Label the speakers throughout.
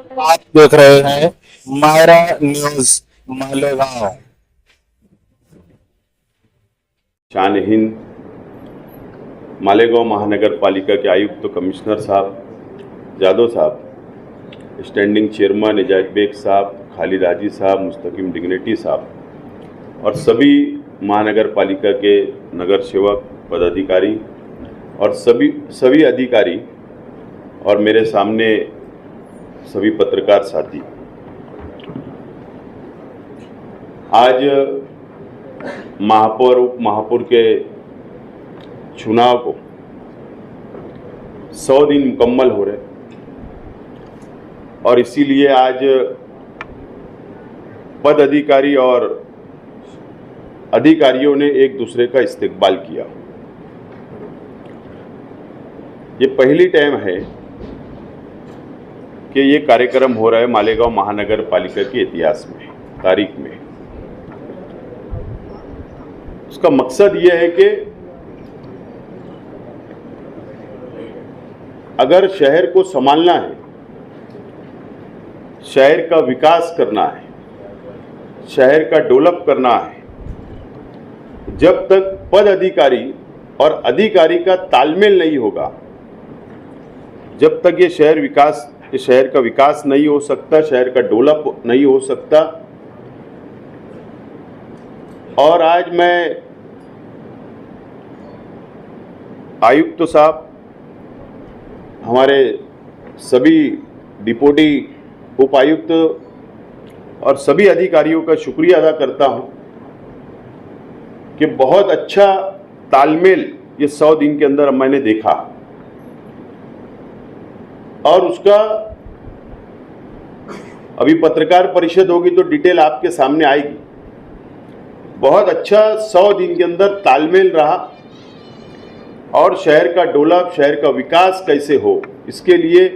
Speaker 1: आप देख रहे हैं मायरा न्यूज मालेगांव।
Speaker 2: शान हिंद मालेगांव महानगर पालिका के आयुक्त तो कमिश्नर साहब जादव साहब, स्टैंडिंग चेयरमैन एजाज बेग साहब, खालिद हाजी साहब, मुस्तकीम डिग्नेटी साहब और सभी महानगर पालिका के नगर सेवक पदाधिकारी और सभी अधिकारी और मेरे सामने सभी पत्रकार साथी, आज महापौर उप महापौर के चुनाव को 100 दिन मुकम्मल हो रहे और इसीलिए आज पद अधिकारी और अधिकारियों ने एक दूसरे का इस्तकबाल किया। ये पहली टाइम है कि ये कार्यक्रम हो रहा है मालेगांव महानगर पालिका के इतिहास में, तारीख में। उसका मकसद ये है कि अगर शहर को संभालना है, शहर का विकास करना है, शहर का डेवलप करना है, जब तक पद अधिकारी और अधिकारी का तालमेल नहीं होगा, जब तक ये शहर का विकास नहीं हो सकता, शहर का डेवलप नहीं हो सकता। और आज मैं आयुक्त साहब, हमारे सभी डिप्टी उपायुक्त और सभी अधिकारियों का शुक्रिया अदा करता हूं कि बहुत अच्छा तालमेल ये 100 दिन के अंदर मैंने देखा और उसका अभी पत्रकार परिषद होगी तो डिटेल आपके सामने आएगी। बहुत अच्छा 100 दिन के अंदर तालमेल रहा और शहर का डेवलप, शहर का विकास कैसे हो, इसके लिए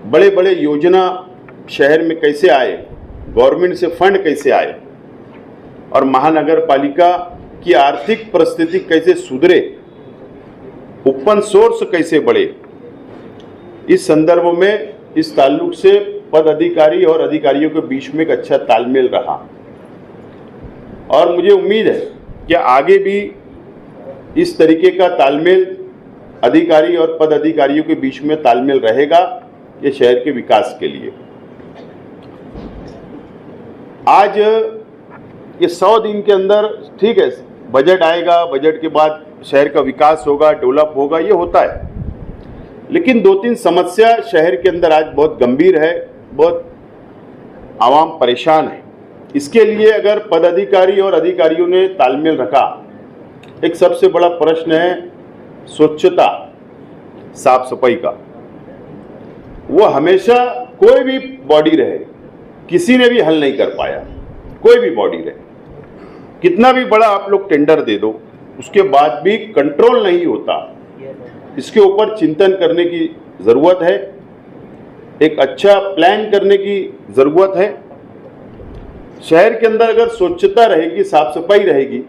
Speaker 2: बड़े बड़े योजना शहर में कैसे आए, गवर्नमेंट से फंड कैसे आए और महानगर पालिका की आर्थिक परिस्थिति कैसे सुधरे, ओपन सोर्स कैसे बढ़े, इस संदर्भ में इस ताल्लुक से पद अधिकारी और अधिकारियों के बीच में एक अच्छा तालमेल रहा और मुझे उम्मीद है कि आगे भी इस तरीके का तालमेल अधिकारी और पद अधिकारियों के बीच में तालमेल रहेगा ये शहर के विकास के लिए। आज ये 100 दिन के अंदर ठीक है, बजट आएगा, बजट के बाद शहर का विकास होगा, डेवलप होगा, ये होता है, लेकिन 2-3 समस्या शहर के अंदर आज बहुत गंभीर है, बहुत आवाम परेशान है। इसके लिए अगर पदाधिकारी और अधिकारियों ने तालमेल रखा, एक सबसे बड़ा प्रश्न है स्वच्छता, साफ सफाई का। वो हमेशा कोई भी बॉडी रहे, किसी ने भी हल नहीं कर पाया, कोई भी बॉडी रहे, कितना भी बड़ा आप लोग टेंडर दे दो, उसके बाद भी कंट्रोल नहीं होता। इसके ऊपर चिंतन करने की ज़रूरत है, एक अच्छा प्लान करने की ज़रूरत है। शहर के अंदर अगर स्वच्छता रहेगी, साफ सफाई रहेगी,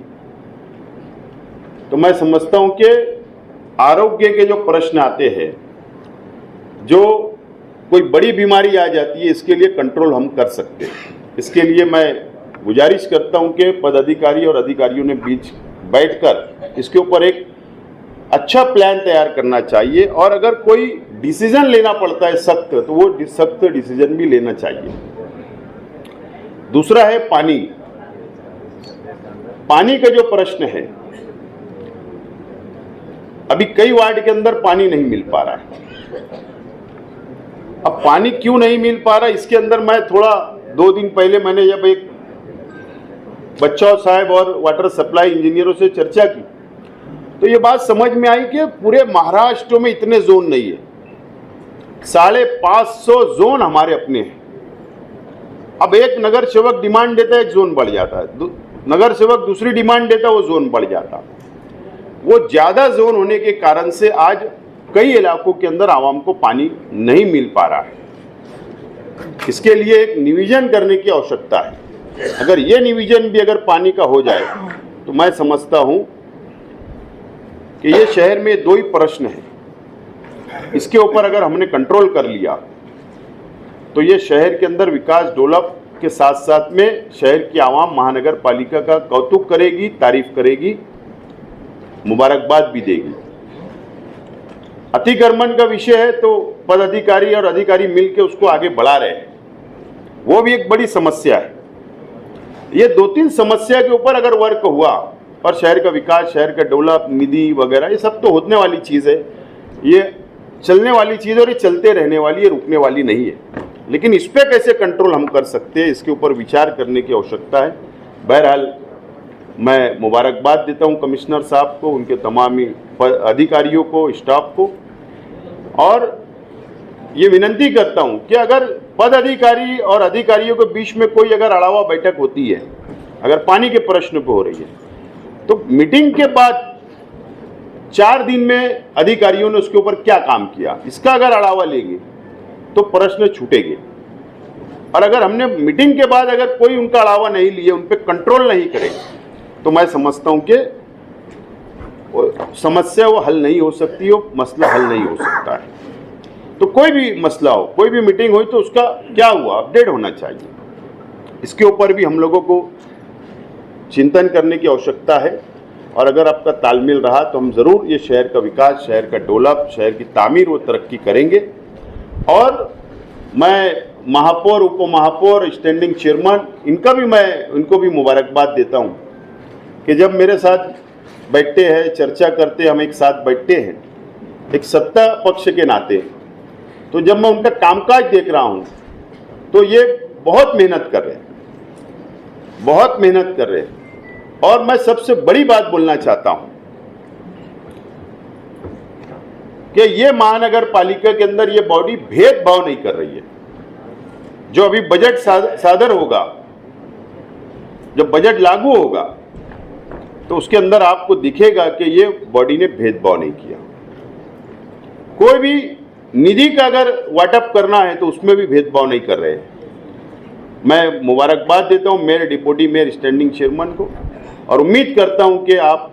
Speaker 2: तो मैं समझता हूं कि आरोग्य के जो प्रश्न आते हैं, जो कोई बड़ी बीमारी आ जाती है, इसके लिए कंट्रोल हम कर सकते हैं। इसके लिए मैं गुजारिश करता हूं कि पदाधिकारी और अधिकारियों ने बीच बैठकर इसके ऊपर एक अच्छा प्लान तैयार करना चाहिए और अगर कोई डिसीजन लेना पड़ता है सख्त, तो वो सख्त डिसीजन भी लेना चाहिए। दूसरा है पानी। पानी का जो प्रश्न है, अभी कई वार्ड के अंदर पानी नहीं मिल पा रहा है। अब पानी क्यों नहीं मिल पा रहा, इसके अंदर मैं थोड़ा 2 दिन पहले मैंने जब एक बच्चों साहब और वाटर सप्लाई इंजीनियरों से चर्चा की, तो ये बात समझ में आई कि पूरे महाराष्ट्र में इतने जोन नहीं है, 550 जोन हमारे अपने हैं। अब एक नगर सेवक डिमांड देता है, एक जोन बढ़ जाता है, नगर सेवक दूसरी डिमांड देता है, वो जोन बढ़ जाता है। वो ज्यादा जोन होने के कारण से आज कई इलाकों के अंदर आवाम को पानी नहीं मिल पा रहा है। इसके लिए एक नियोजन करने की आवश्यकता है। अगर ये नियोजन भी अगर पानी का हो जाए, तो मैं समझता हूं कि ये शहर में 2 ही प्रश्न हैं, इसके ऊपर अगर हमने कंट्रोल कर लिया तो ये शहर के अंदर विकास डेवलप के साथ साथ में शहर की आवाम महानगर पालिका का कौतुक करेगी, तारीफ करेगी, मुबारकबाद भी देगी। अतिक्रमण का विषय है तो पदाधिकारी और अधिकारी मिलकर उसको आगे बढ़ा रहे हैं, वो भी एक बड़ी समस्या है। ये 2-3 समस्या के ऊपर अगर वर्क हुआ और शहर का विकास, शहर का डेवलप, निधि वगैरह, ये सब तो होने वाली चीज़ है, ये चलने वाली चीज़ और ये चलते रहने वाली है, रुकने वाली नहीं है। लेकिन इस पर कैसे कंट्रोल हम कर सकते हैं, इसके ऊपर विचार करने की आवश्यकता है। बहरहाल मैं मुबारकबाद देता हूं कमिश्नर साहब को, उनके तमाम अधिकारियों को, स्टाफ को, और ये विनती करता हूं कि अगर पद अधिकारी और अधिकारियों के बीच में कोई अगर अड़ावा बैठक होती है, अगर पानी के प्रश्न पे हो रही है, तो मीटिंग के बाद 4 दिन में अधिकारियों ने उसके ऊपर क्या काम किया, इसका अगर अड़ावा लेंगे तो प्रश्न छूटेंगे। और अगर हमने मीटिंग के बाद अगर कोई उनका अड़ावा नहीं लिए, उन पर कंट्रोल नहीं करे, तो मैं समझता हूं कि समस्या वो हल नहीं हो सकती, वो मसला हल नहीं हो सकता है। तो कोई भी मसला हो, कोई भी मीटिंग हुई, तो उसका क्या हुआ, अपडेट होना चाहिए। इसके ऊपर भी हम लोगों को चिंतन करने की आवश्यकता है। और अगर आपका तालमेल रहा तो हम ज़रूर ये शहर का विकास, शहर का डेवलप, शहर की तामीर व तरक्की करेंगे। और मैं महापौर, उप महापौर, स्टैंडिंग चेयरमैन, इनको भी मुबारकबाद देता हूँ कि जब मेरे साथ बैठते हैं, चर्चा करते, हम एक साथ बैठते हैं एक सत्ता पक्ष के नाते, तो जब मैं उनका कामकाज देख रहा हूँ तो ये बहुत मेहनत कर रहे हैं, बहुत मेहनत कर रहे हैं। और मैं सबसे बड़ी बात बोलना चाहता हूँ कि ये महानगर पालिका के अंदर ये बॉडी भेदभाव नहीं कर रही है। जो अभी बजट सादर होगा, जब बजट लागू होगा, तो उसके अंदर आपको दिखेगा कि ये बॉडी ने भेदभाव नहीं किया। कोई भी निधि का अगर वाटअप करना है तो उसमें भी भेदभाव नहीं कर रहे हैं। मैं मुबारकबाद देता हूं mayor, deputy mayor, standing chairman को, और उम्मीद करता हूं कि आप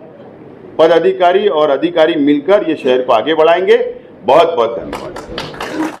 Speaker 2: पदाधिकारी और अधिकारी मिलकर ये शहर को आगे बढ़ाएंगे। बहुत बहुत धन्यवाद।